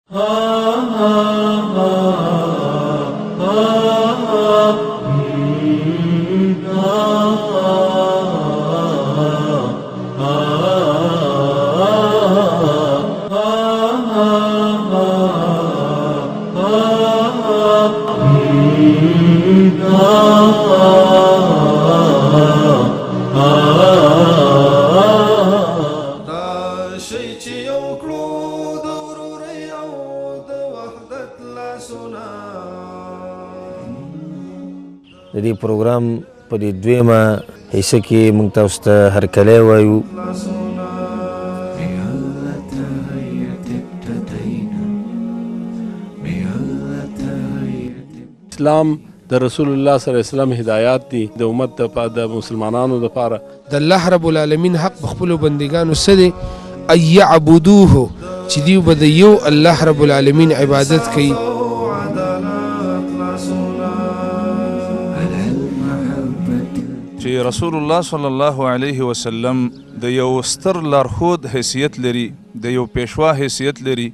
د دې پروګرام په دې دویمه حصه کې موږ تاسو ته هرکلی وایو. اسلام د رسول الله صلی الله علیه وسلم هدایات دي د امت د مسلمانانو لپاره. د الله رب العالمین حق په خپلو بندګانو څه دی؟ ان یعبدوه، چې دوی به د یو الله رب العالمین عبادت کوي. چې رسول الله صلی الله علیه وسلم د یو ستر لارښود حیثیت لري، د یو پیشوا حیثیت لري،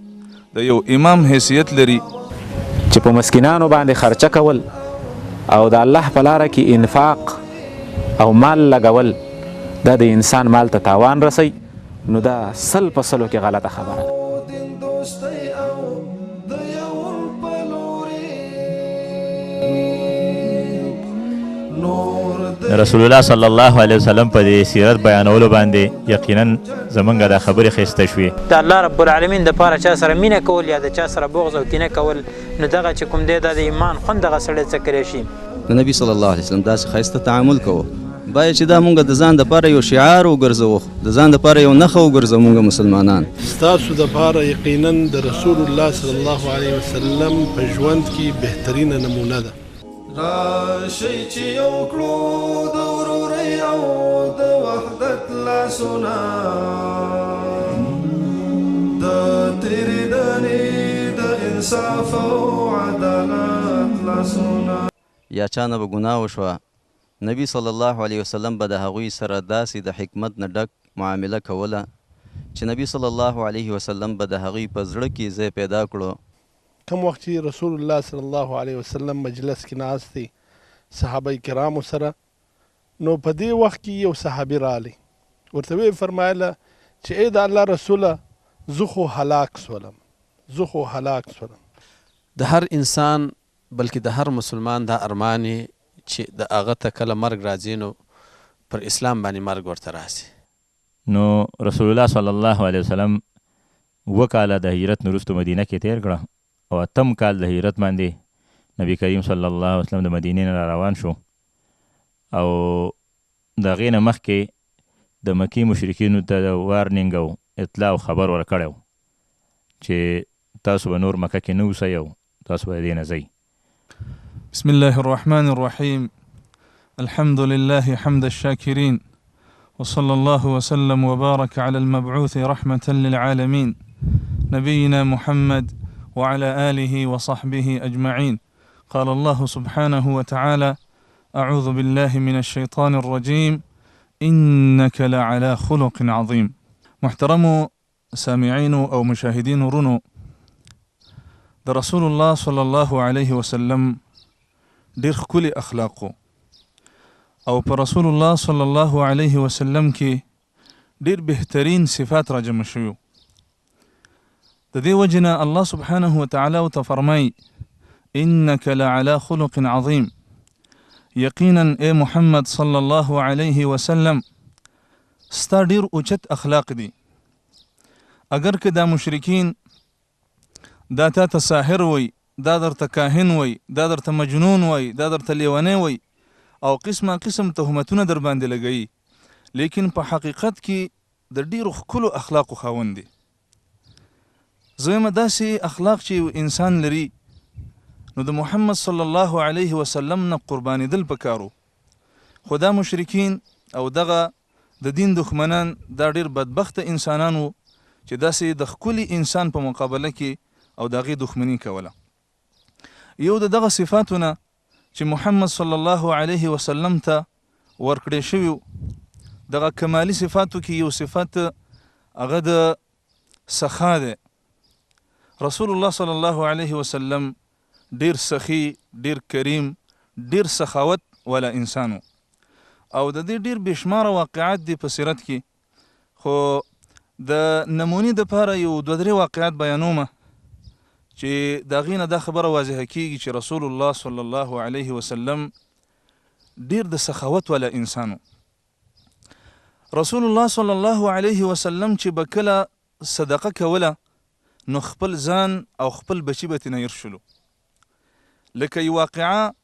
د یو امام حیثیت لري. چې په مسکینانو باندې خرچه کول او د الله په لاره کې انفاق او مال لګول دا د انسان مال ته تاوان رسي، نو دا سل په سلو کې غلطه خبره ده. رسول الله صلی الله علیه وسلم په دې سیرت بیانولو باندې یقینا زمونږ دا خبرې ښایسته شوې. د الله رب العالمین دپاره چا سره مینه کول یا د چا سره بغض او کینه کول، نو دغه چې کوم دی دا د ایمان خوند دغه سړی څه کړی شي. د نبي صلی الله علیه وسلم داسې ښایسته تعامل کوو، باید چې دا مونږ د ځان دپاره یو شعار وګرځوو، د ځان دپاره یو نښه وګرځوو مونږ مسلمانان. ستاسو دپاره یقینا د رسول الله صلی الله علیه وسلم په ژوند کې بهترینه نمونه ده. راشئ چې یو کړو د ورورۍ او د وحدت لاسونه، د تېرېدنې د انصاف او عدالت لاسونه. یا چا نه به ګناه وشوه، نبی صلی الله علیه وسلم به د هغوی سره داسې د حکمت نه ډک معامله کوله چې نبی صلی الله علیه وسلم به د هغوی په زړه کې ځای پیدا کړو. کم وخت چې رسول الله صلی الله علیه وسلم مجلس کې ناست دی صحابه کرامو سره، نو په دې وخت کې یو صحابي رالی، ورته ویې فرمایله چې ای د الله رسوله زه خو هلاک سولم. د هر انسان بلکې د هر مسلمان دا ارمان چې د هغه ته کله مرګ راځي نو پر اسلام باندې مرګ ورته راسي. نو رسول الله صلی الله علیه وسلم 2 کاله د هجرت نه وروسته مدینه کې تیر کړه او 8م کال د هجرت باندې نبی کریم صلی الله علیه وسلم د مدینې نه روان شو. او د هغې نه مخکې د مکې مشرکینو ته د وارنینګ او اطلاع او خبر ورکړی و چې تاسو به نور مکه کې نه اوسئ او تاسو به دې نه ځئ. بسم الله الرحمن الرحيم. الحمد لله حمد الشاكرين، وصلى الله وسلم وبارك على المبعوث رحمة للعالمين نبينا محمد وعلى آله وصحبه أجمعين. قال الله سبحانه وتعالى: أعوذ بالله من الشيطان الرجيم إنك لعلى خلق عظيم. محترم سامعين أو مشاهدين رونو، د رسول الله صلی الله علیه وسلم ډیر ښکلي اخلاقو او په رسول الله صلی الله علیه وسلم کې ډیر بهترین صفات راجمع شوي. د دې وجې نه الله سبحانه وتعالی ورته فرمایي انک لعلی خلق عظیم، یقینا ای محمد صلی الله علیه وسلم ستا ډیر اوچت اخلاق دي. اگر که دا مشرکین دا تا ته ساحر وی، دا درته کاهن وی، دا درته مجنون وی، دا درته لیونی وی او قسم تهمتونه در باندې لګوي، لیکن په حقیقت کې د ډیرو ښکلو اخلاقو خاوند دی. زویمه داسې اخلاق چې انسان لري نو د محمد صلی الله علیه وسلم نه قربانېدل پکارو. خو دا مشرکین او دغه د دین دښمنان دا ډیر بدبخته انسانان وو چې داسې د ښکلي انسان په مقابله کې او د هغې دښمني کوله. یو د دغه صفاتونه چې محمد صلی الله علیه وسلم ته ورکړی شوي دغه کمالي صفاتو کې یو صفت هغه د سخا دی. رسول الله صلی الله علیه وسلم ډیر سخی، ډیر کریم، ډیر سخاوت والا انسانو او د دې ډیر بشماره واقعات دي په سیرت کې. خو د نمونې دپاره یو دوه درې واقعات بیانومه چې د هغې نه دا خبره واضحه کېږي چې رسول الله صلی الله علیه وسلم ډیر د سخاوت والا انسانو. رسول الله صلی الله علیه وسلم چې به کله صدقه کوله نو خپل ځان او خپل بچي به ترې نه هېر شولو. لکه یو واقعه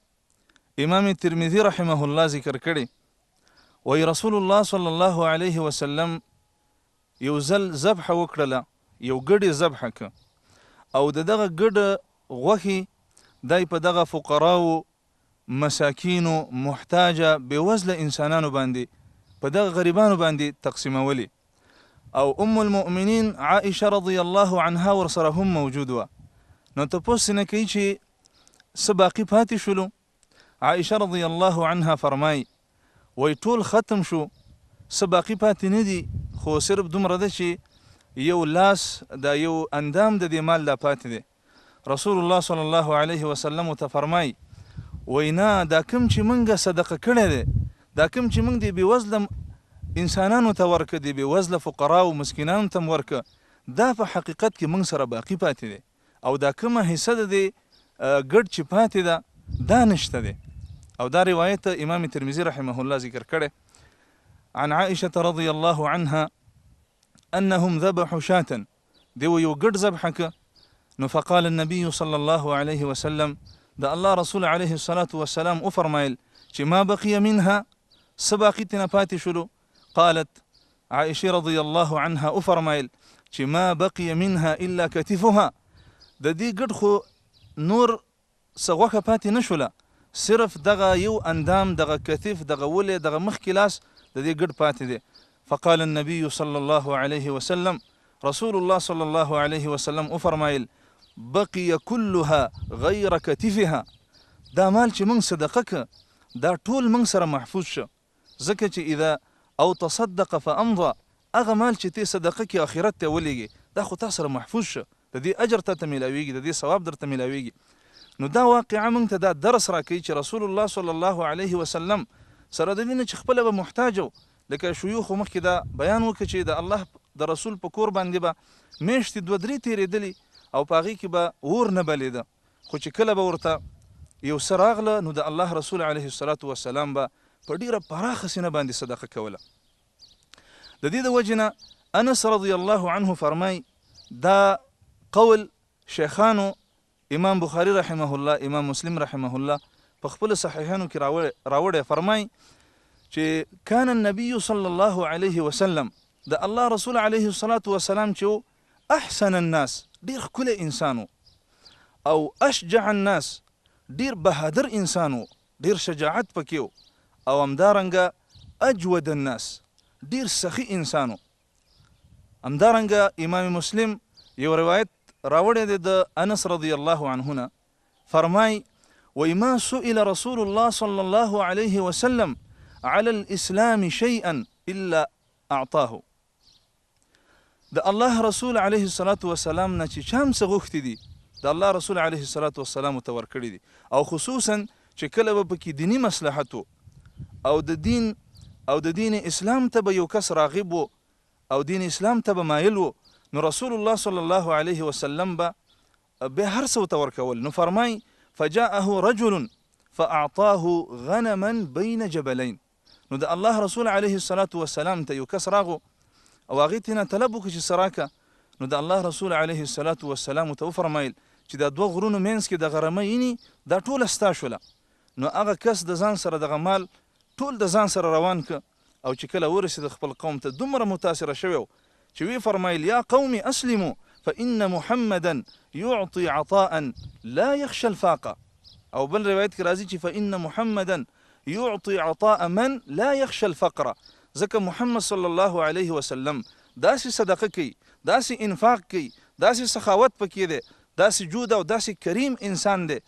امام ترمذي رحمه الله ذکر کړې، وایي رسول الله صلی الله علیه وسلم یو ځل ذبحه وکړله، یو ګډ یې ذبحه که او د دغه ګډ غوښې دی په دغه فقراو، مساکینو، محتاجه، بېوزله انسانانو باندې، په دغه غریبانو باندې تقسیمولې او ام المؤمنین عائشه رضی الله عنها ورسره هم موجود وه. نو تپوس نه کوي چې څه باقي پاتې شولو؟ عائشه رضی الله عنها فرمای وی ټول ختم شو، څه باقي پاتې نه دي، خو صرف دومره ده چې یو لاس دا یو اندام د دې مال دا پاتې دی. رسول الله صلی الله علیه وسلم ته فرمای وی نه، دا کوم چې موږ صدقه کړی دی، دا کوم چې موږ د بېوزله انسانانو ته ورکه، د بېوزله فقراو مسکینانو ته ورکه، دا په حقیقت کې موږ سره باقي پاتې دی او دا کومه حصه د دې ګډ چې پاتې ده دا نشته دی. او دا روایت امام ترمذي رحمه الله ذکر کړی عن عائشه رضی الله عنها انهم ذبحوا شاة، دیو یو ګډ ذبحه که. نو فقال النبي صلی الله علیه وسلم، د الله رسول علیه الصلاة والسلام وفرمایل چې ما بقي منها، څه باقي ترې نه پاتې شولو؟ قالت عائشه رضی الله عنها وفرمایل چې ما بقي منها الا کتفها، د دې ګډ خو نور څه غوښه پاتې نه شوله، صرف دغه یو اندام، دغه کتف، دغه ولې، دغه مخکې لاس د دې ګډ پاتې دی. فقال النبي صلی الله علیه وسلم، رسول الله صلی الله علیه وسلم وفرمایل بقي كلها غیر کتفها، دا مال چې موږ صدقه که دا ټول موږ سره محفوظ شه، ځکه چې اذا او تصدق فامضى، هغه مال چې تی صدقه کې آخرت ته ولېږي دا خو تا سره محفوظ شه، د دې اجر ته میلاویږي، د دې ثواب درته میلاویږي. نو دا واقعه موږ ته دا درس راکوي چې رسول الله صلی الله علیه وسلم سره د دې نه چې خپله به محتاج و، لکه شیوخو مخکې دا بیان وکړه چې د الله د رسول په کور باندې به میاشتې دوه درې تېرېدلې او په هغې کې به اور نه بلېده، خو چې کله به ورته یو څه راغله نو د الله رسول علیه الصلاة والسلام به په ډیره پراخه سینه باندې صدقه کوله. د دې د وجې نه انس رضی الله عنه فرمای، دا قول شیخانو امام بخاری رحمه الله، امام مسلم رحمه الله په خپل صحیحانو کې راوړی، فرمای چې کان النبي صلی الله علیه وسلم، د الله رسول علیه الصلاة والسلام چې احسن الناس، ډیر ښکلی انسانو، او اشجع الناس، ډیر بهادر انسانو، ډیر شجاعت پکې، او همدارنګه اجود الناس، ډیر سخی انسانو. همدارنګه امام مسلم یو روایت راوړی دی د انس رضی الله عنه نه، فرمای وی ما سئل رسول الله صلی الله علیه وسلم على الاسلام شيئا الا اعطاه، د الله رسول علیه الصلاة والسلام نه چې چا هم څه غوښتي دي د الله رسول علیه الصلاة والسلام ته ورکړي دي، او خصوصا چې کله به پکې دینی مصلحت او د دین اسلام ته به یو کس راغب و او دین اسلام ته به مایل و، نو رسول الله صلی الله علیه وسلم به هر څه ورته ورکول. نو فرمای فجاءه رجل فاعطاه غنما بین جبلین، نو د الله رسول علیه الصلاة والسلام ته یو کس راغو او هغې ته نه طلب وکړي چې څه راکه، نو د الله رسول علیه الصلاة والسلام ته وفرمایل چې دا دوه غرونو منځ کې د غرمه یینې دا ټوله ستا شوله. نو هغه کس د ځان سره دغه مال ټول د ځان سره روان که، او چې کله ورسېد خپل قوم ته دومره متاثره شوی چې وی فرمایل یا قوم اسلموا فإن محمدا يعطي عطاء لا يخشى الفاقة، او بل روایت کې راځي چې فإن محمدا يعطي عطاء من لا يخشى الفقر، ځکه محمد صلی الله علیه وسلم داسې صدقه کوي، داسې انفاق کوي، داسې سخاوت پکې دی، داسې جود او داسې کریم انسان دی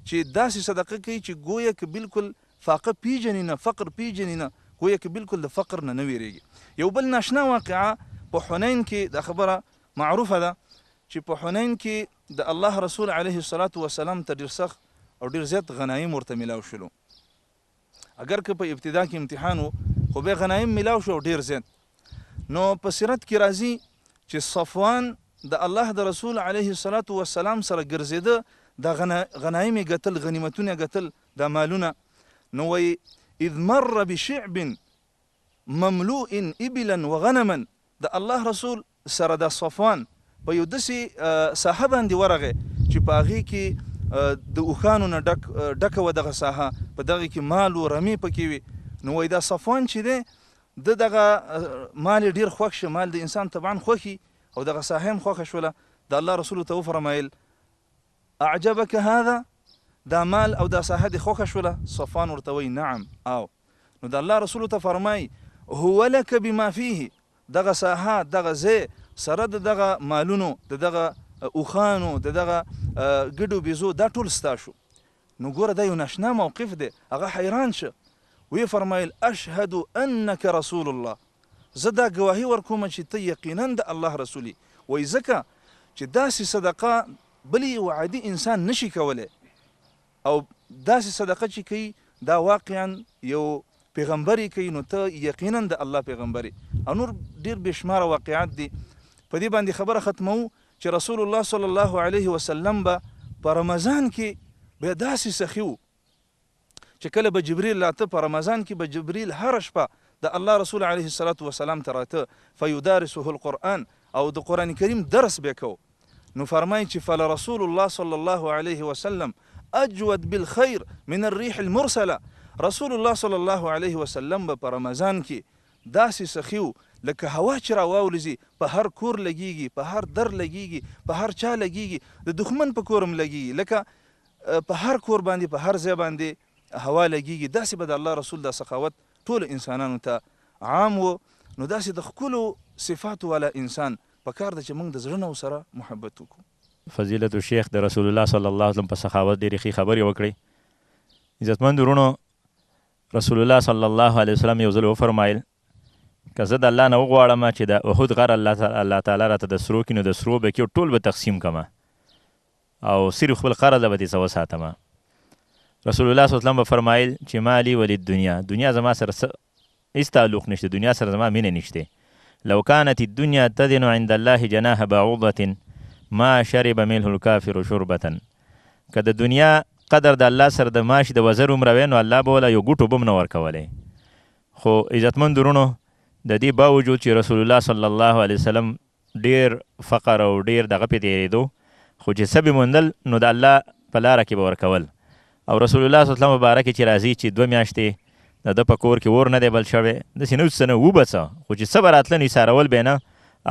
چې داسې صدقه کوي چې گویا که بالکل فاقه پیژني نه، فقر پیژني نه، گویا که بالکل د فقر نه ویریږي. یو بل ناشنا واقعه په حنین کې دا خبره معروفه ده چې په حنین کې د الله رسول علیه الصلاة والسلام ته ډېر سخت او ډېر زیات غنایم ورته میلاو شلو. اگر که په ابتدا کې امتحان و خو بیا غنایم میلاو شو ډېر زیات. نو په سیرت کې راځي چې صفوان د الله د رسول علیه الصلاة والسلام سره ګرځېده، د غنایم یې ګټل، غنیمتونه یې ګټل، دا مالونه. نو وایي اذ مر بشعب مملوء ابلا وغنما، د الله رسول سره د صفوان په یو داسې ساحه باندې ورغی چې په هغې کې د اوښانو نه ډکه وه دغه ساحه، په دغه کې مال و رمې پکې وي. نو وایي دا صفوان چې دی د دغه مال یې ډېر خوښ شه، مال د انسان طبعا خوښي او دغه ساحه هم خوښه شوله. د الله رسول ته وفرمایل اعجبک هذا، دا مال او دا ساحه دې خوښه شوله؟ صفوان ورته وایي نعم او. نو د الله رسول ته فرمایي هو لک بما فیه، دغه ساحه دغه ځای سره د دغه مالونو، د دغه اوښانو، د دغه ګډو بیزو، دا ټول ستا شو. نو ګوره دا یو ناشنا موقف دی. هغه حیران شه، وی فرمایل اشهد انک رسول الله، زه دا ګواهي ورکوم چې ته یقینا د الله رسولي. وایي ځکه چې داسې صدقه بل یو عادي انسان نشي کولی، او داسې صدقه چې کوي دا واقعا یو پیغمبري کوي، نو ته یقینا د الله پیغمبري. او نور ډېر بېشماره واقعات دي. په دې باندې خبره ختموو چې رسول الله صلی الله علیه وسلم به په رمضان کې بیا داسې سخي و چې کله به جبریل راته، په رمضان کې به جبریل هره شپه د الله رسول علیه الصلاة والسلام ته راته، فیدارسه القرآن، او د قرآن کریم درس به کو. نو فرمایي چې فلرسول الله صلی الله علیه وسلم اجود بالخیر من الريح المرسله، رسول الله صلی الله علیه وسلم به په رمضان کې داسې سخي و لکه هوا چې راواولځي، په هر کور لګیږي، په هر در لګیږي، په هر چا لګیږي، د دښمن په کور هم لګیږي، لکه په هر کور باندې، په هر ځای باندې هوا لګیږي. داسې به د الله رسول دا سخاوت ټولو انسانانو ته عام و. نو داسې د ښکلو صفاتو والا انسان پکار ده چې موږ د زړه نه ورسره محبت وکړو. فضیلت الشیخ د رسول الله صلی الله علیه وسلم په سخاوت ډېرې ښې خبرې وکړې. عزتمند ورونو، رسول الله صلی الله علیه وسلم یو ځل وفرمایل که زه د الله نه وغواړم چې د احد غر الله تعالی راته د سرو کړي، نو د سرو به کې ټول به تقسیم کړمه او صرف خپل قرض به دې څه وساتمه. رسول الله صلی الله علیه وسلم به فرمایل چې مالی ولید دنیا زما سره هېڅ تعلق نشته، دنیا سره زما مینه نشته. لو كانت الدنيا تدن عند الله جناح بعوضة ما شرب منه الكافر شربة، که د دنیا قدر د الله سره د ماشي د وزر عمره وی، نو الله به وله یو ګوټو به هم نه ورکولی. خو عزتمند ورونو، د دې باوجود چې رسول الله صلی الله علیه وسلم ډیر فقر او ډیر دغه پې تېرېدو، خو چې څه به موندل نو د الله په لاره کې به ورکول. او رسول الله صلی الله علیه وسلم مبارکې چې راځي چې 2 میاشتې د ده په کور کې اور نه دی بل شوی، داسې نه څه نه وبه څه، خو چې څه به راتله نو ایسارول به نه،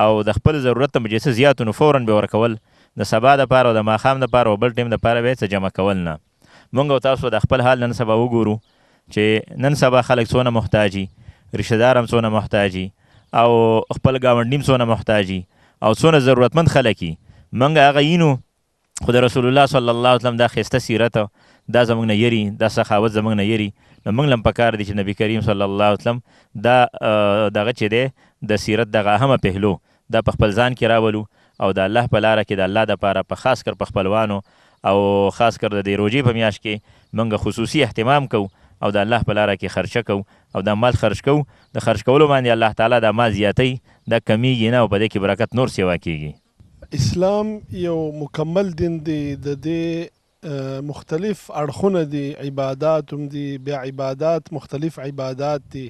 او د خپل ضرورت نه به چې څه زیاتو نو فورا به ورکول، د سبا دپاره او د ماښام دپاره او بل ټیم دپاره به یې څه جمع کول نه. مونږ او تاسو د خپل حال نن سبا وګورو چې نن سبا خلک څونه محتاجي، رشته دار هم څونه محتاجي، او خپل ګاونډي هم څونه محتاجي، او څونه ضرورتمند خلک یي. مونږ هغه یینو، خو د رسول الله صلی الله علیه وسلم دا ښایسته سیرت دا زموږ نه یري، دا سخاوت زموږ نه یري. نو موږ له هم پکار دی چې نبي کریم صلی الله علیه وسلم دا دغه چې دی د سیرت دغه اهمه پهلو دا په خپل ځان کې راولو، او د الله په لاره کې د الله دپاره په خاص کر په خپلوانو او خاص کر د دې روژې په میاشت کې موږ خصوصي اهتمام کوو او د الله په لاره کې خرچه کوو او دا مال خرج کوو. د خرج کولو باندې الله تعالی دا مال زیاتی، دا کمیږي نه، او په دې کې برکت نور سیوا کیږي. اسلام یو مکمل دین دی، د دې مختلف اړخونه دي، عبادات هم دي، بیا عبادات مختلف عبادات دي.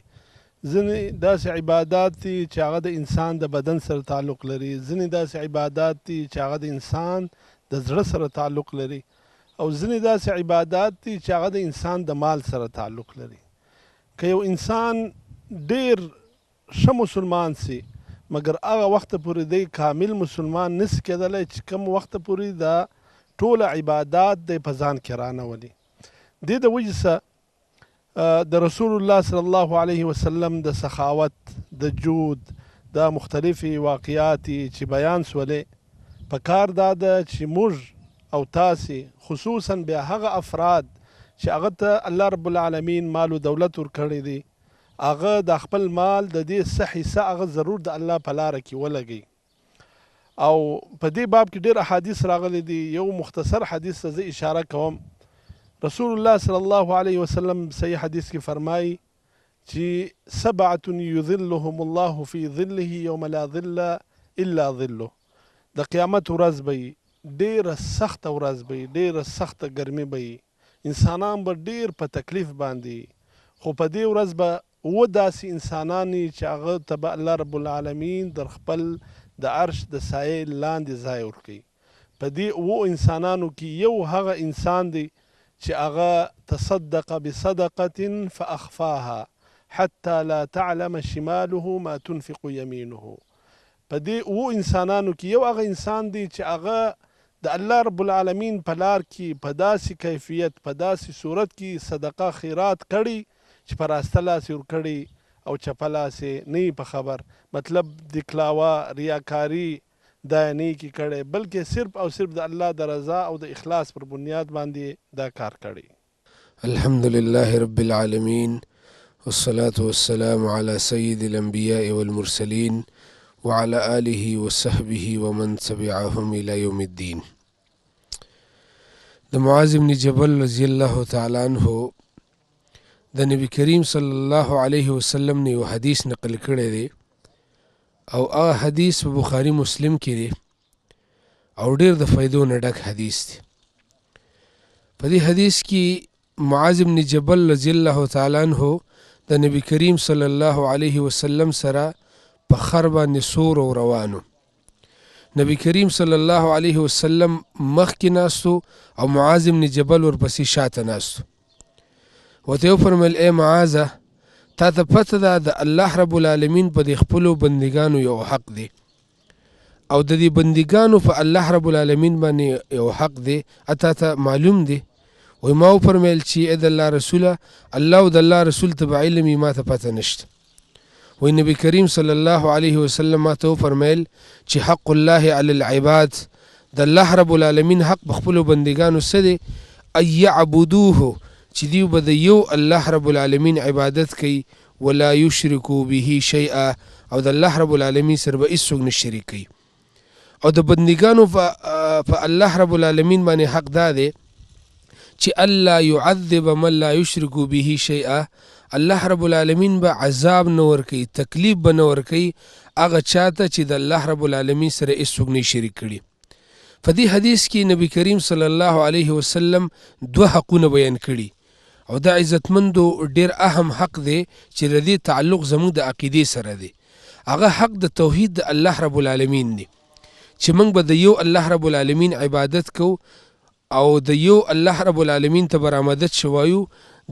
ځینې داسې عبادات دي چې هغه د انسان د بدن سره تعلق لري، ځینې داسې عبادات دي چې هغه د انسان د زړه سره تعلق لري، او ځینې داسې عبادات دي چې هغه د انسان د مال سره تعلق لري. که یو انسان ډیر ښه مسلمان سي، مګر هغه وخت پورې دی کامل مسلمان نس کېدلی چې کوم وخت پورې دا ټوله عبادات دی په ځان کې رانولي. دې د وجې څخه د رسول الله صلی الله علیه وسلم د سخاوت، د جود، د مختلفې واقعاتې چې بیان سولې، په کار دا ده چې موږ او تاسې خصوصا بیا هغه افراد چې هغه ته الله رب العالمین مال و دولت ورکړی دی، هغه د خپل مال د دې څه حصه هغه ضرور د الله په لاره کې ولګوي. او په دې باب کې ډېر احادیث راغلي دي. یو مختصر حدیث ته زه اشاره کوم. رسول الله صلی الله علیه وسلم صحیح حدیث کې فرمایي چې 7 یظلهم الله فی ظله یوم لا ظل الا ظله. د قیامت ورځ به ډېره سخته ورځ به ډېره سخته ګرمي به انسانان به ډېر په تکلیف باندې، خو په دې ورځ به داسې انسانان چې هغه ته به الله رب العالمین در خپل د عرش د سایې لاندې ځای ورکوي. په دې انسانانو کې یو هغه انسان دی چې هغه تصدق بصدقة فأخفاها حتى لا تعلم شماله ما تنفق يمينه. په دې انسانانو کې یو هغه انسان دی چې هغه د الله رب العالمین په لار کې په داسې کیفیت په داسې صورت کې صدقه خیرات کړي چې په راسته لاس یې ورکړي او چپه لاس یې نه په خبر، مطلب دکلاوه ریاکاري دا یې نه کې کړی، بلکې صرف او صرف د الله د رضا او د اخلاص پر بنیاد باندې دا کار کړی. الحمد لله رب العالمين والصلاة والسلام على سيد الأنبياء والمرسلين وعلى آله وصحبه ومن تبعهم إلى يوم الدين. د معاذ بن جبل رضی الله تعالی عنہ د نبی کریم صلی الله علیه وسلم نه یو حدیث نقل کړی دی او هغه حدیث په بخاری مسلم کې دی او ډیر د فائدو نه ډک حدیث دی. په دې حدیث کې معاذ بن جبل رضی الله تعالی عنہ د نبی کریم صلی الله علیه وسلم سره په خر باندې سور او روانو. نبی کریم صلی الله علیه وسلم مخکې ناستو او معاذ بن جبل ورپسې شاته ناستو. ورته وفرمیل ای معاذه تا ته پته ده د الله رب العالمین په دې خپلو بندګانو یو حق دی او د دې بندګانو په الله رب العالمین باندې یو حق دی اته ته معلوم دی؟ وی ما وفرمیل چې ای د الله رسوله الله او د الله رسول ته به علم ما ته پته نشته. وی نبی کریم صلی الله علیه وسلم ما ته وفرمیل چې حق الله علی العباد د الله رب العالمین حق په خپلو بندګانو څه دی؟ ان یعبدوه چې دیو به د یو الله رب العالمین عبادت کوي ولا یشرکو به شیئا او د الله رب العالمین سره به هیڅوک نه شریک کوي. او د بندګانو په الله رب العالمین باندې حق دا دی چې الله يعذب من لا یشرکو به شیئا، الله رب العالمین به عذاب نه ورکوي، تکلیف به نه ورکوي هغه چاته چې د الله رب العالمین سره هیڅوک نه شریک کړي. په دې حدیث کې نبی کریم صلی الله علیه وسلم دوه حقونه بیان کړي او دا عزتمندو ډیر اهم حق دی چې د دې تعلق زموږ د عقیدې سره دی. هغه حق د توحید د الله رب العالمین دی چې موږ به د یو الله رب العالمین عبادت کو او د یو الله رب العالمین ته برآمدت شوایو،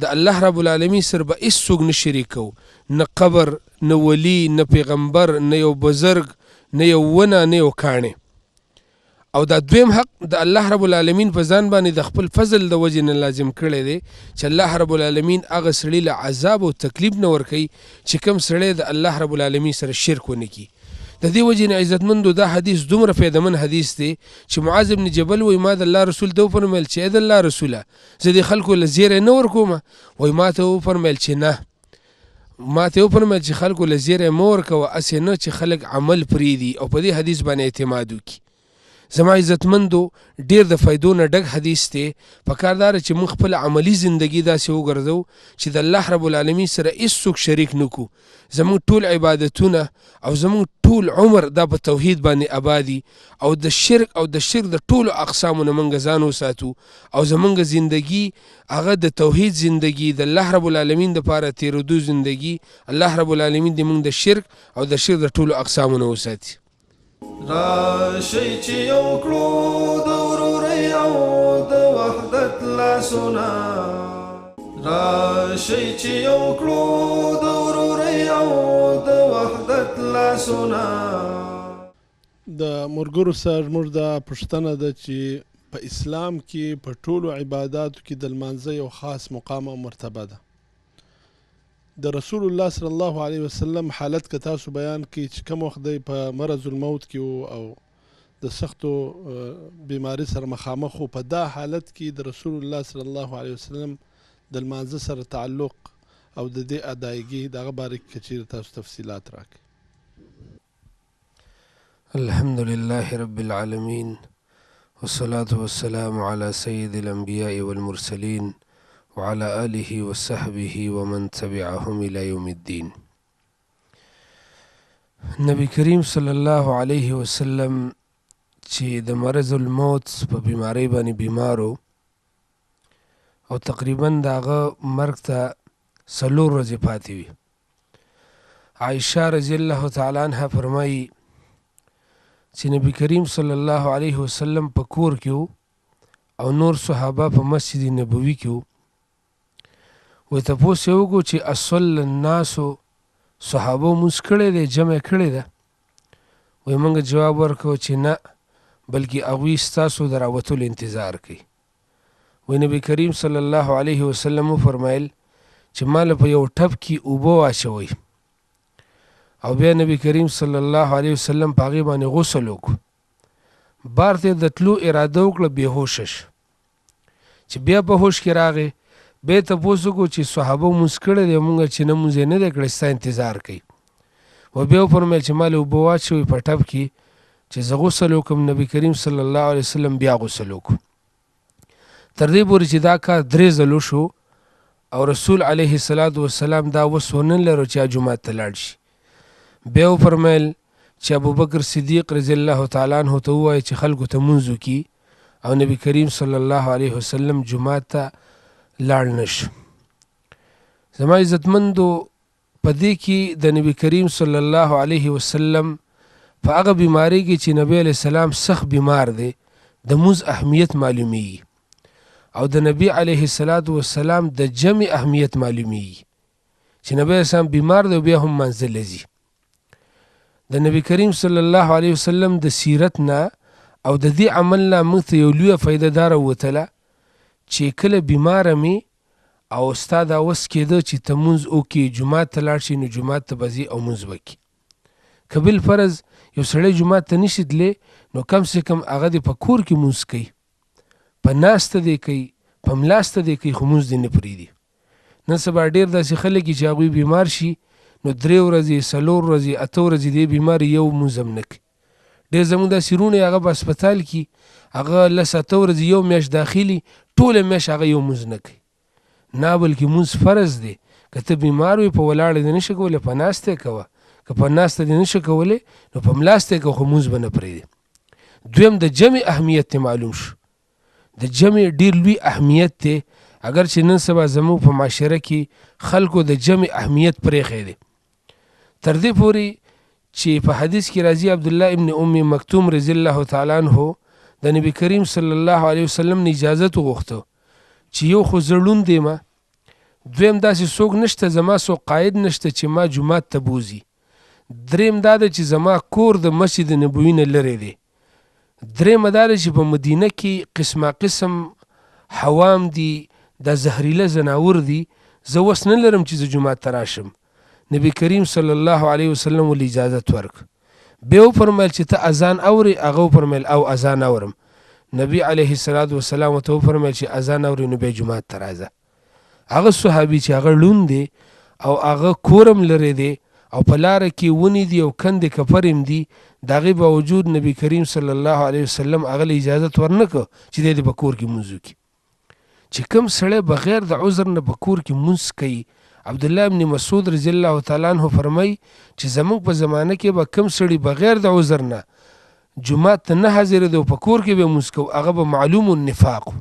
د الله رب العالمین سره به هیڅوک نه شریکو، نه قبر، نه ولی، نه پیغمبر، نه یو بزرگ، نه یو ونه، نه یو کاڼی. او دا دویم حق د الله رب العالمین په ځان باندې د خپل فضل د وجې نه لازم کړی دی چې الله رب العالمین هغه سړي له عذاب او تکلیف نه ورکوي چې کوم سړی د الله رب العالمین سره شرک ونه کړي. د دې وجې نه عزتمندو دا حدیث دومره فایدهمن حدیث دی چې معاذ بن جبل وایي ما د الله رسول ته وفرمیل چې ای د الله رسوله زه دې خلکو له زیری نه ورکومه؟ وایي ما ته وفرمیل چې نه، ما ته وفرمیل چې خلکو له زیری مه ورکوه، هسې نه چې خلک عمل پرېږدي او په دې حدیث باندې اعتماد وکړي. زما عزتمندو ډیر د فایدو نه ډک حدیث دی. پکار دا چې موږ خپل عملی زندگی داسې وګرځو چې د الله رب العالمین سره هیڅوک شریک نکو. زموږ ټول عبادتونه او زموږ ټول عمر دا په توحید باندې آبادي او د شرک د ټولو اقسامو نه موږ ځان وساتو او زموږ زندگی هغه د توحید زندگی د الله رب العالمین دپاره تېرېدو زندگی الله رب العالمین دې موږ د شرک او د شرک د ټولو اقسامو نه وساتي. راشي چې یو کړو د ورورۍ او د وحدت لاسونه، راشي چې یو کړو د ورورۍ او د وحدت لاسونه. د مرګرو سره زموږ دا پوښتنه ده چې په اسلام کې په ټولو عباداتو کې د لمانځه یو خاص مقام او مرتبه ده. د رسول الله صلی الله علیه وسلم حالت که تاسو بیان کړئ چې کوم وخت دی په مرض الموت کې او د سختو بیماري سره مخامخ و، په دا حالت کې د رسول الله صلی الله علیه وسلم د لمانځه سره تعلق او د دې ادایګي دغه باره کې چیرې تاسو تفصیلات راکړئ. الحمد لله رب العالمين والصلاة والسلام على سيد الأنبياء والمرسلين وعلى آله وصحبه ومن تبعهم إلى يوم الدين. نبی کریم صلی الله علیه وسلم چې د مرض الموت په بیماری باندې بیمارو او تقریبا د هغه مرګ ته 4 ورځې پاتې وي. عائشه رضی الله تعالی عنها فرمایي چې نبی کریم صلی الله علیه وسلم په کور کې وو او نور صحابه په مسجد نبوي کې وو. وی تپوس یې وکړو چې اصل الناسو صحابو مونځ کړی دی، جمع کړی ده؟ وی موږ جواب ورکړو چې نه، بلکې هغوی ستاسو د راوتلو انتظار کوي. وی نبی کریم صلی الله علیه وسلم وفرمایل چې ما په یو ټب کې اوبه واچوئ او بیا نبی کریم صلی الله علیه وسلم په هغې باندې غسل وکړو. بار ته د تلو اراده وکړه، بېهوشه شو. چې بیا په هوش کې راغی، بیا یې تپوس وکړو چې صحابه مونځ کړی دی، مونږ چې نه مونځ یې نه دی کړی، ستا انتظار کوي. و بیا وفرمیل چې ما له اوبه واچوئ په ټب کې چې زه غسل وکړم. نبی کریم صلی الله علیه وسلم بیا غسل وکړو. تر دې پورې چې دا کار 3 ځلو شو او رسول علیه السلام دا وس ونه لرو چې جومات ته لاړ شي. بیا وفرمیل چې ابوبکر صدیق رضی الله تعالی عنه ته ووایي چې خلکو ته مونځ وکړي او نبی کریم صلی الله علیه وسلم جومات ته لاړ نشو. زما عزتمندو، په دې کې د نبی کریم صلی الله علیه وسلم په هغه بیماری کې چې نبی علیه السلام سخت بیمار دی د مونځ اهمیت معلومیږي او د نبی علیه السلام د جمع اهمیت معلومیږي چې نبی علیه السلام بیمار دی بیا هم منزل ځي. د نبی کریم صلی الله علیه وسلم د سیرت نه او د دې عمل نه موږ ته یو لویه فایده دا راوتله چې کله بیماره می او ستا دا وس کېده چې ته مونځ وکړې، جومات ته لاړ شي، نو جومات ته به ځې او مونځ وکړي. که بالفرض یو سړی جومات ته نشي تللی، نو کم سے کم هغه دې په کور کې مونځ کوي، په ناسته دې کوي، په ملاسته دې کوي، خو مونځ دې نه پرېږدي. نن سبا ډېر داسې خلک چې هغوی بیمار شي نو 3 ورځې 4 ورځې 8 ورځې دې بیمار یو مونځ هم نه کوي. ډېر زموږ داسې وروڼه هغه په هسپتال کې هغه 10 ورځې یو میاشت داخلي، ټوله میاشت هغه یو مونځ نه کوي. نه، بلکې مونځ فرض دی. که ته بیمار وي په ولاړه دې نشي کولی، په ناسته یې کوه. که په ناسته دې نشي کولی نو په ملاسته یې کوه، خو مونځ به نه پرېږدي. دویم د جمع اهمیت ته معلوم شو. د جمع ډېر لوی اهمیت دی، اگر چې نن سبا زموږ په معاشره کې خلکو د جمع اهمیت پرېښی دی. تر دې پورې چې په حدیث کې راځي عبدالله ابن ام مکتوم رضی الله تعالی عنه د نبی کریم صلی الله علیه وسلم نه اجازت وغوښته چې یو خو زه ړوند یم، دویم داسې څوک نشته زما څوک قاید نشته چې ما جومات ته بوځي، دریم دا ده چې زما کور د مسجد نبوي نه لرې دی، دریمه دا ده چې په مدینه کې قسمه قسم حوام دي، دا زهریله زناور دي، زه وس نه لرم چې زه جومات ته راشم. نبی کریم صلی الله علیه وسلم ولې اجازت ورک. بیا وفرمیل چې ته اذان اورې؟ هغه وفرمیل او اذان اورم. نبی علیه السلام ته وفرمیل چې اذان اورې نو بیا جومات ته راځه. هغه صحابي چې هغه ړوند دی او هغه کورم لرې دی او په لاره کې ونې دي او کندې کفرم دي، د هغې باوجود نبی کریم صلی الله علیه وسلم هغه له اجازت ورنه کړه چې دی دې په کور کې مونځ وکړي. چې کوم سړی بغیر د عذر نه په کور کې مونځ کوي، عبدالله ابن مسعود رضی الله تعالی عنه فرمایي چې زموږ په زمانه کې به کوم سړی بغیر د عذر نه جومات ته نه حاضرېده او په کور کې به مونځ کوو، هغه به معلوم النفاق و،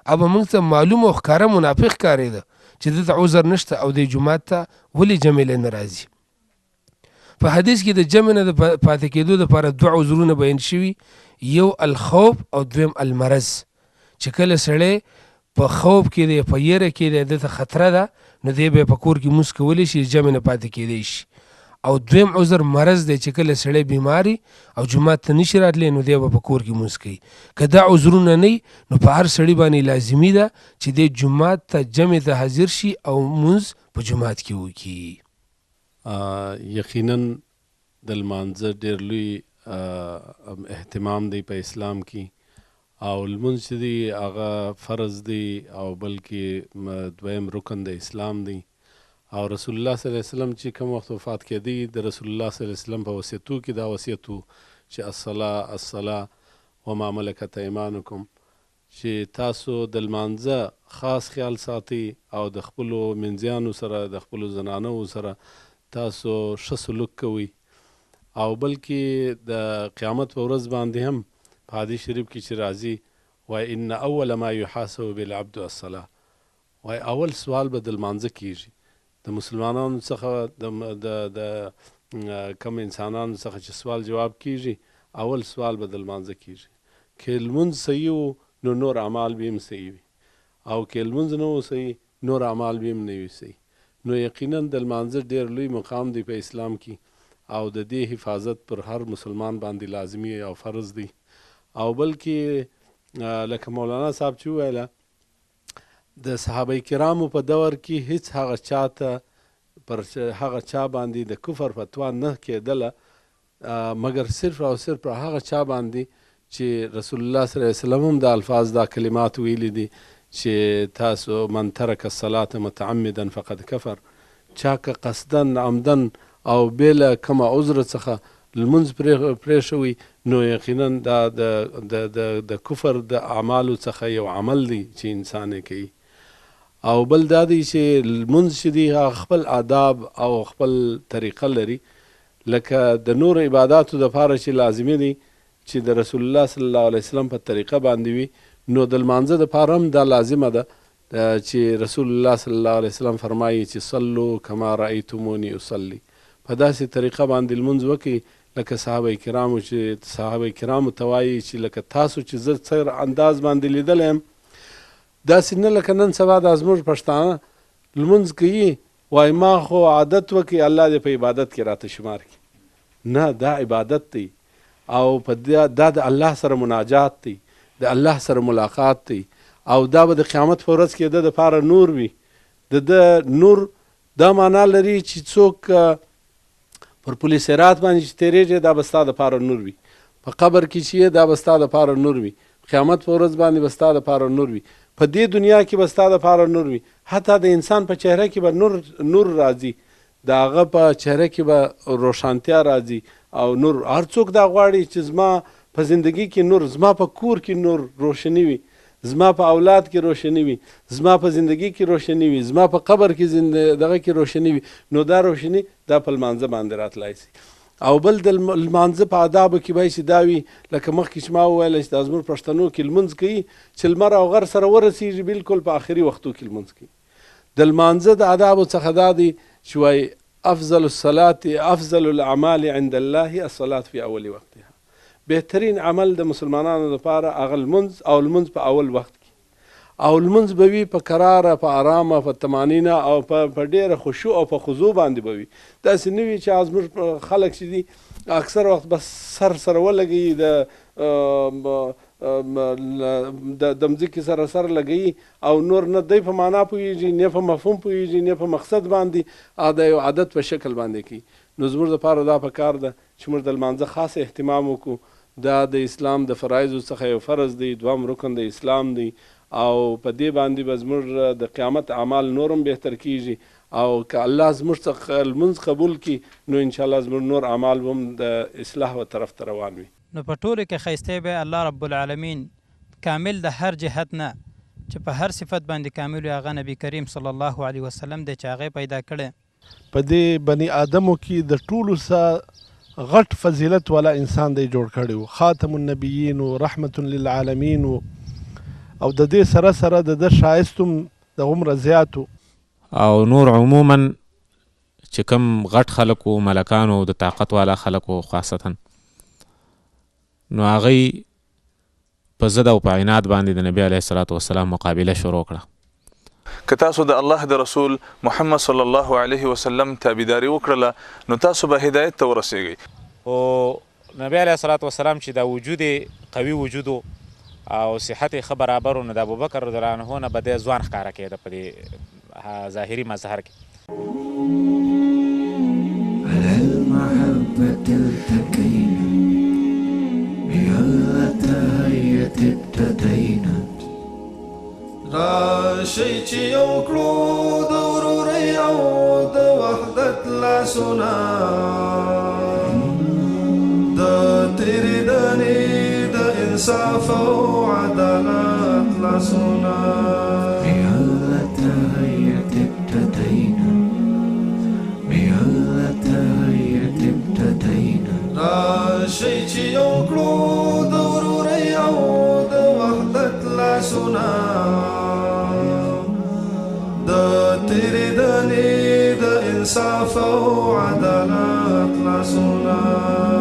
هغه به موږ ته معلوم او ښکاره منافق ښکارېده چې دلته عذر نشته او دی جومات ته ولې جمع له نه راځي. په حدیث کې د جمع نه د پاتې کېدو دپاره 2 عذرونه بیان شوي، یو الخوف او دویم المرض. چې کله سړی په خوف کې دی، په یره کې دی، دته خطره ده، نو دی به په کور کې مونځ کولی شي، جمع نه پاتې کېدی شي. او دویم عذر مرض دی چې کله سړی بیماري او جومات ته نشي راتلی نو دی به په کور کې مونځ کوي. که دا عذرونه نه نو په هر سړي باندې لازمي ده چې دی جومات ته جمع ته حاضر شي او مونځ په جومات کې وکړي. یقینا د لمانځه ډېر لوی اهتمام دی په اسلام کې، او لمونځ چې دی هغه فرض دی او بلکې دویم رکن د اسلام دی. او رسول الله صلی الله علیه وسلم چې کوم وخت وفات کېدی، د رسول الله صلی الله علیه وسلم په وصیتو کې دا وصیت و چې الصلاة وما ملکت ایمانکم، چې تاسو د لمانځه خاص خیال ساتي او د خپلو منځیانو سره د خپلو زنانو سره تاسو ښه سلوک کوئ. او بلکې د قیامت په ورځ باندې هم په حدیث شریف کې چې راځي وایي ان اول ما یحاسب بالعبد الصلاة، وایي اول سوال به د لمانځه کیږي. د مسلمانانو څخه د کم انسانانو څخه چې سوال جواب کیږي، اول سوال به د لمانځه کیږي. که لمونځ صحیح و نو نور اعمال به هم صحیح وي، او که لمونځ نه و صحیح نور اعمال به هم نه وي صحیح. نو یقینا د لمانځه ډېر لوی مقام دی په اسلام کې، او د دې حفاظت پر هر مسلمان باندې لازمي او فرض دی. او بلکې لکه مولانا صاحب چې وویله د صحابه کرامو په دور کې هیڅ هغه چاته پر هغه چا باندې د کفر فتوا نه کېدله، مګر صرف او صرف پر هغه چا باندې چې رسول الله صلی الله علیه وسلم هم د الفاظ دا کلمات ویلي دي چې تاسو من ترک الصلاة متعمدا فقد کفر، چا که قصدن عمدن او بېله کومه عذر څخه لمونځ پرېښوي نو یقینا دا د کفر د اعمالو څخه یو عمل دی چې انسان یې کوي. او بل دا دی چې لمونځ چې دی هغه خپل آداب او خپل طریقه لري، لکه د نور عباداتو دپاره چې لازمي دی چې د رسول الله صلی الله علیه وسلم په طریقه باندې وي، نو د لمانځه دپاره هم دا لازمه ده چې رسول الله صلی الله علیه وسلم فرمایي چې صلو کما رأیتمونی اصلي، په داسې طریقه باندې لمونځ وکړي لکه صحابه کرامو چې صحابه کرامو ته وایي چې لکه تاسو چې زه څه انداز باندې لیدلی یم، داسې نه لکه نن سبا دا زموږ پښتانه لمونځ کوي وایي ما خو عادت وکړي الله دې په عبادت کې راته شمار کړي. نه، دا عبادت دی او په دا د الله سره مناجات دی، د الله سره ملاقات دی، او دا به د قیامت په ورځ کې د دپاره نور وي. د نور دا معنا لري چې څوک پر پل صراط باندې چې تېرېږي دا به ستا دپاره نور وي، په قبر کې چې دا به ستا دپاره نور وي، قیامت په ورځ باندې به ستا دپاره نور وي، په دې دنیا کې به ستا دپاره نور وي. حتی د انسان په چهره کې به نور راځي، د هغه په چهره کې به روښانتیا راځي او نور. هر څوک دا غواړي چې زما په زندگی کې نور، زما په کور کې نور روشنی وي، زما په اولاد کې روشنی وي، زما په زندگی کې روشنی وي، زما په قبر کې دغه کې روشنی وي. نو دا روشنی دا په لمانځه باندې راتلای شي. او بل د لمانځه په آدابو کې باید چې دا وي لکه مخکې چې ما وویله چې دا زموږ پښتنو کې لمونځ کوي چې لمر او غر سره ورسېږي بالکل په آخري وختو کې لمونځ کوي. د لمانځه د آدابو څخه دا دی چې وایي افضل الصلاة افضل الاعمال عند الله الصلاة في اول وقتها، بهترین عمل د مسلمانانو لپاره هغه لمونځ او لمونځ په اول وخت کې، او لمونځ به وي په قراره، په آرامه، په طمانینه او په ډېره خشوع او په خضوع باندې به وي. داسې نه وي چې زموږ خلک چې دي اکثر وخت بس سر ولګوي، د مځکې سره لګوي او نور نه دی په معنا پوهېږي، نه په مفهوم پوهېږي، نه په مقصد باندې، د یو عادت په شکل باندې کوي. نو زموږ دپاره دا پکار ده چې موږ د لمانځه خاص اهتمام وکړو. دا د اسلام د فرایضو څخه یو فرض دی، دویم رکن د اسلام دی، او په دې باندې به زموږ د قیامت اعمال نورم بهتر کیږي. او که الله زموږ څخه لمونځ قبول کړي نو انشاءالله زموږ نور اعمال به هم د اصلاح و طرف ته روان وي. نو په ټولو کې ښایستی به الله رب العالمین کامل د هر جهت نه چې په هر صفت باندې کامل وي هغه نبي کریم صلی الله علیه وسلم دی چې هغه پیدا کړی. په دې بني آدمو کې د ټولو څه غټ فضیلت والا انسان دی جوړ کړی و، خاتم النبیین و رحمت للعالمین و، او د دې سره سره د ده ښایست هم دغومره زیات و. او نور عموما چې کوم غټ خلک و، ملکان و، د طاقت والا خلک و خاصتا، نو هغوی په ضد او په عناد باندې د نبي علیه الصلاة والسلام مقابله شروع کړه. که تاسو د الله د رسول محمد صلی الله علیه وسلم تابعداري وکړله نو تاسو به هدایت ته ورسیږئ. او نبي علیه الصلاة والسلام چې دا وجود قوي وجود او صحت یې ښه برابر و، نو د ابوبکر رضی الله عنه نه به دی ځوان ښکاره کېده په دې ظاهري مظهر کې. على المحبة التقينا بيلا تهيت ابتدينا راشي چې یو کړو د ورورۍ او د وحدت لاسونه د تیرې انصاف او عدالت لاسونه راشئ چې یو کړو د ورورۍ او د وحدت لاسونه د تېرېدنې د انصاف او عدالت لاسونه